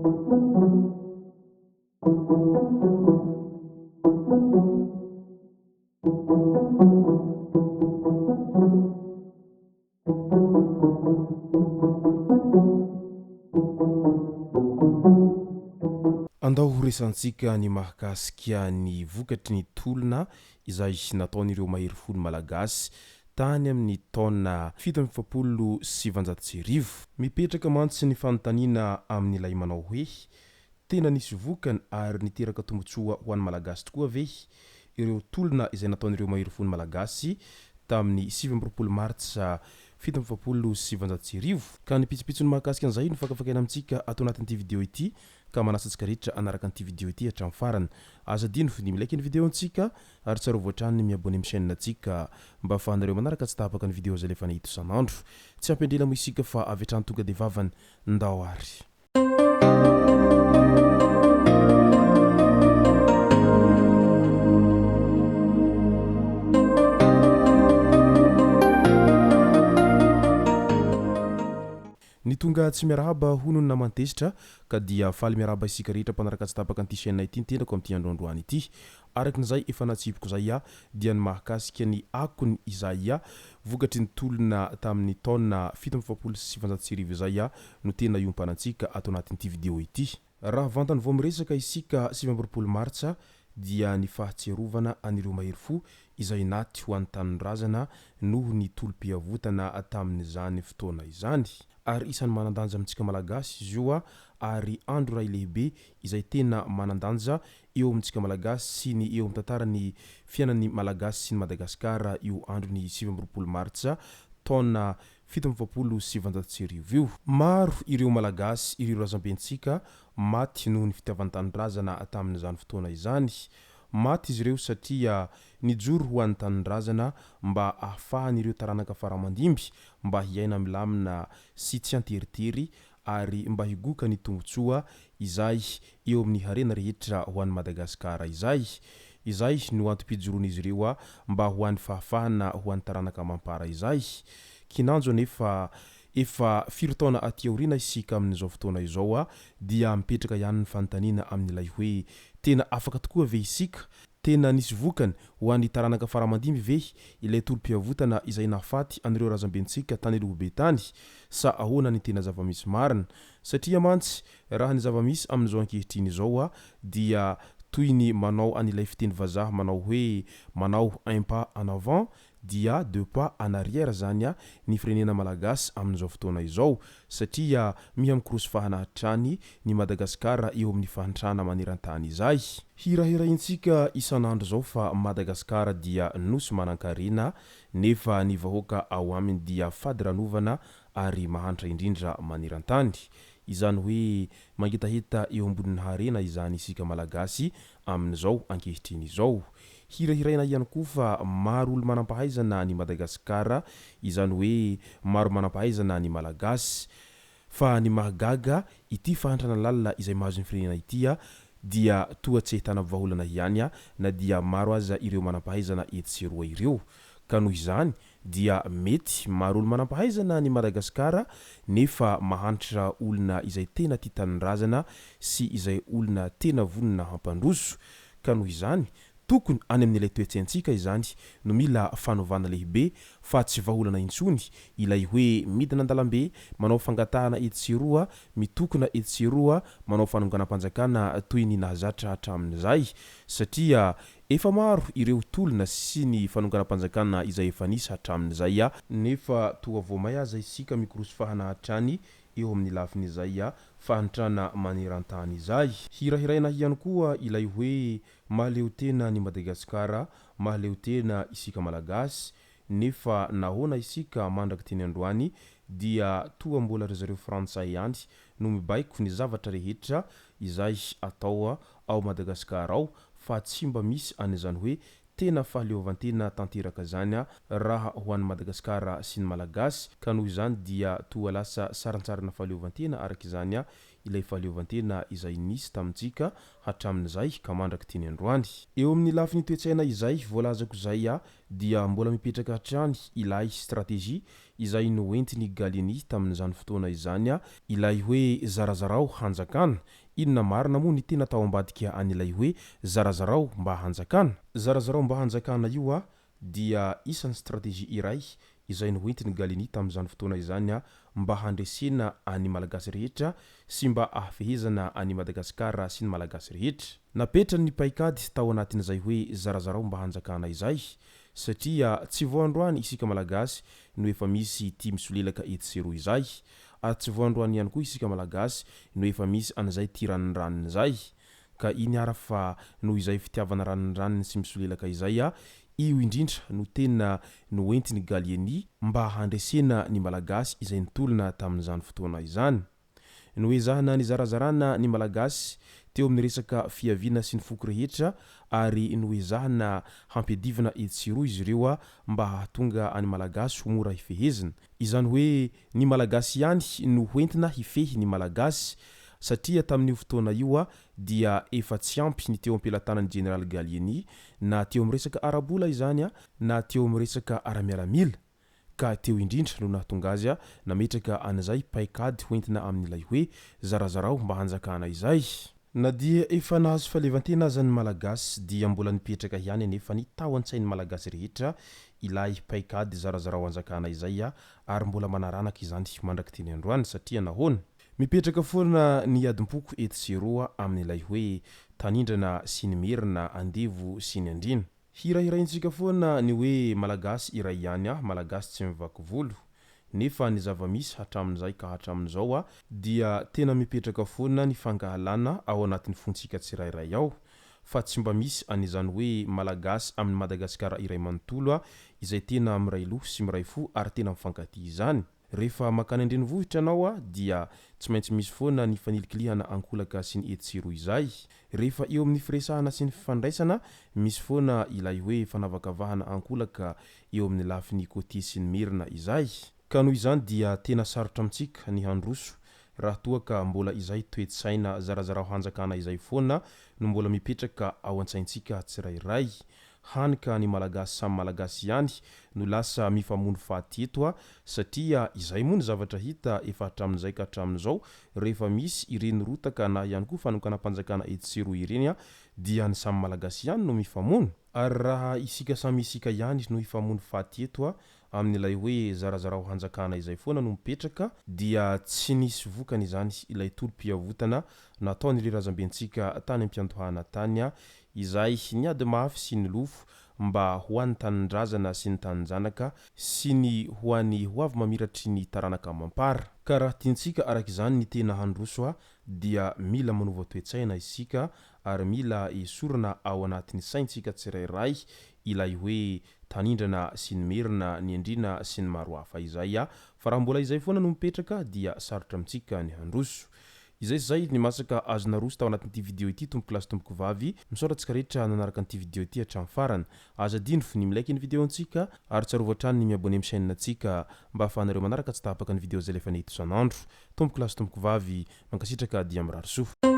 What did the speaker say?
Andao ho resantsika ny mahakasika ny vokatry ny tolona izay nataon'ireo mahery folo malagasy tany amin'ny taona 1770 mipetraka mantsy ny fanontaniana amin'ilay manao hoe tena nisy vokany ary niteraka tombotsoa ho an'ny malagasy tokoa ve ireo tolona izay nataon'ireo mahery folo malagasy tamin'ny 7 martsa 1770 ka nipitsipitsy ny mahakasika an'izay no fakafakaina amintsika atao anatin'ity video ity ka manasantsika rehetra anaraka an'ity video ity hatramin'ny farany aza dino fidimy like ny video antsika ary tsara voatrany miabone amin'ny chaîne antsika mba afahanareo manaraka tsy tapaka ny video zay lefa nahito isan'andro tsy ampendrena mo isika fa avy hatrany tonga de vavany ndao ary ny tonga tsy miarahaba hono ny namantesitra ka dia faly miarahaba isika rehetra mpanaraka tsy tapaka an'ity chaîne ity nitendako amin'ity androandroany ity arakin'izay efa natsipiko zay dia ny mahakasika ny akony izay vokatry ny tolona tamin'ny taona 1770 zay no tena iompanantsika atao anatin'ity video ity raha vantany vao miresaka isika 17 martsa dia ny fahatsiarovana anireo mahery fo izay naty ho an'ny tanindrazana noho ny tolom-piavotana tamin'izany fotoana izany ary isan'ny manandanja amintsika malagasy izy io ary andro ray lehibe izay tena manandanja eo amintsika malagasy sy ny eo amin'ny tantaran'ny fiainan'ny malagasy sy ny Madagasikara io andro ny 17 martsa taona 1770 io maro ireo malagasy ireo razambentsika maty noho ny fitiavan'ny tanindrazana tamin'izany fotoana izany maty izy ireo satria nijoro ho an'ny tanindrazana mba ahafahan'ireo taranaka faramandimby mba hiaina milamina sy tsy anteritery ary mba higoka ny tombotsoa izay eo amin'ny harena rehetra ho an'ny Madagasikara izay no antom-pijoroan'izy ireo mba ho an'ny fahafahana ho an'ny taranaka mampara izay kinanjo nefa efa firotaona aty aoriana isika amin'izao fotoana izao dia mipetraka ihany ny fanontaniana amin'ilay hoe tena afaka tokoa ve isika tena nisy vokany ho an'ny taranaka faramandimby ve ilay tolom-piavotana izay nafaty anireo razambentsika tany alohabe tany sa ahoana ny tena zavamisy marina satria mantsy raha ny zavamisy amin'izao ankehitriny izao dia toy ny manao an'ilay fiteny vazaha manao hoe manao un pas en avant dia deux pas en arrière zany ny firenena malagasy amin'izao fotoana izao satria mihamikoroso fahanahitrany ny Madagasikara eo amin'ny fahantrana maneran-tany izay hirahiraintsika isan'andro zao fa Madagasikara dia nosy manan-karena nefa ny vahoaka ao aminy dia fady ranovana ary mahantra indrindra maneran-tany izany hoe mangitahita eo ambonin'ny harena izany isika malagasy amin'izao ankehitriny izao hirahiraina ihany koa fa maro olo manampahaizana ny Madagasikara izany hoe maro manampahaizana ny malagasy fa ny mahagaga ity fahantrana lalina izay mahazo ny firenena ity dia toa tsy ahitana vahaolana ihany na dia maro aza ireo manampahaizana etseroa ireo ka noho izany dia mety maro olo manampahaizana ny Madagasikara nefa mahantra olona izay tena tia tanindrazana sy izay olona tena vonona hampandroso ka noho izany tokony any amin'ilay toetsaintsika izany no mila fanovana lehibe fa tsy vahaolana intsony ilay hoe midina andalambe manao fangatahana etseroa mitokona etseroa manao fanonganam-panjakana toy ny nahazatra hatramin'izay satria efa maro ireo tolona sy ny fanonganam-panjakana izay efa nisy hatramin'izay nefa toa voamay aza isika mikoroso fahanahitrany eo amin'ny lafin'izay fahantrana maneran-tany izay hirahiraina ihany koa ilay hoe mahaleo tena ny Madagasikara mahaleo tena isika malagasy nefa nahoana isika mandraka teny androany dia toa mbola ry zareo frantsay ihany no mibaiko ny zavatra rehetra izay atao ao Madagasikara ao fa tsy mba misy an'izany hoe tena fahaleovantena tanteraka zany raha ho an'ny Madagasikara sy ny malagasy ka noho izany dia toa lasa sarantsarana fahaleovantena araka izany ilay fahaleovantena izay nisy tamintsika hatramin'izay ka mandraky tiany androany. Eo amin'ny lafiny toetsaina izay voalazako izay dia mbola mipetraka hatrany ilay stratégie izay noentiny Gallieni tamin'izany fotoana izany ilay hoe zarazarao hanjakana. Inona marina moa ny tena tao ambadika an'ilay hoe zarazarao mba hanjakana. Zarazarao mba hanjakana io dia isan'ny stratégie iray izay noentiny Gallieni tamin'izany fotoana izany mba handresena any malagasy rehetra sy mba ahafehezana any Madagasikara sy ny malagasy rehetra. Napetrany ny paikady tao anatin'izay hoe zarazarao mba hanjakana izay satria tsy voandroany isika malagasy no efa misy tia misolelaka etsero izay, ary tsy voandroany ihany koa isika malagasy no efa misy an'izay tia ranonranony izay. Ka iny ara fa noho izay fitiavana ranonranony sy misolelaka izay io indrindra no tena noentiny Gallieni mba handresena ny malagasy izay nitolona tamin'izany fotoana izany. Noezahana ny zarazarana ny malagasy teo amin'ny resaka fiaviana sy ny foko rehetra ary noezahana hampidivana etsiro izy ireo mba hahatonga any malagasy ho mora hifehezina. Izany hoe ny malagasy ihany no hoentina hifehy ny malagasy satria tamin'io fotoana io dia efa tsy ampy ny teo ampelantanan'ny Général Gallieni na teo amin'ny resaka arabola izany na teo amin'ny resaka aramiaramila. Ka teo indrindra no nahatonga azy nametraka an'izay paikady hoentina amin'ilay hoe zarazarao mba hanjakana izay. Na dia efa nahazo fahaleovantena aza ny malagasy dia mbola nipetraka ihany anefa ny tao an-tsain'ny malagasy rehetra ilay paikady zarazarao hanjakana izay ary mbola manaranaka izany mandraky teny androany satria nahoana mipetraka foana ny adimpoko etsero amin'ilay hoe tanindrana sy ny merina andevo sy ny andrina. Hirahiraintsika foana ny hoe malagasy iray ihany malagasy tsy mivaky volo, nefa ny zava-misy hatramin'izay ka hatramin'izao dia tena mipetraka foana ny fankahalana ao anatin'ny fontsika tsirairay ao, fa tsy mba misy an'izany hoe malagasy amin'ny Madagasikara iray manontolo izay tena miray loha sy miray fo ary tena mifankatia izany. Rehefa makany andrenivohitra anao dia tsy maintsy misy foana ny fanilikilihana ankolaka sy ny etsiro izay. Rehefa eo amin'ny firesahana sy ny fifandraisana misy foana ilay hoe fanavakavahana ankolaka eo amin'ny lafiny côté sy ny merina izay. Ka noho izany dia tena sarotra amintsika ny handroso raha toa ka mbola izay toetsaina zarazarao hanjakana izay foana no mbola mipetraka ao an-tsaintsika tsirairay. Hanika ny malagasy samy malagasy ihany no lasa mifamono faty eto satria izay moa ny zavatra hita efa hatramin'izay ka hatramin'izao rehefa misy ireny rotaka na ihany koa fanokana-panjakana etsero ireny dia ny samy malagasy ihany no mifamono. Ary raha isika samy isika ihany no hifamono faty eto amin'ilay hoe zarazarao hanjakana izay foana no mipetraka dia tsy nisy vokany izany ilay tolom-piavotana nataon'ilay razambentsika tany am-piantohana tany izay niady mafy sy ny lofo mba ho an'ny tanindrazana sy ny taninjanaka sy ny ho an'ny ho avy mamiratry ny taranaka mampara. Ka raha tiantsika araka izany ny tena handroso dia mila manova toetsaina isika ary mila esorana ao anatin'ny saintsika tsirairay ilay hoe tanindrana sy ny merina ny andrina sy ny maro hafa izay fa raha mbola izay foana no mipetraka dia sarotra amintsika ny handroso. Izay ny masaka azona roso tao anatin'ity video ity tompoko lasy tompoko vavy misaotratsika rehetra nanaraka an'ity video ity hatramin'ny farany. Aza dino fo ny milaiky ny video antsika ary tsarova hatrany ny miabone amin'ny chaîne antsika mba ahafahanareo manaraka tsy tahapaka ny video zay lefa nahita isan'andro. Tompoko lasy tompoko vavy mankasitraka dia mirary soa.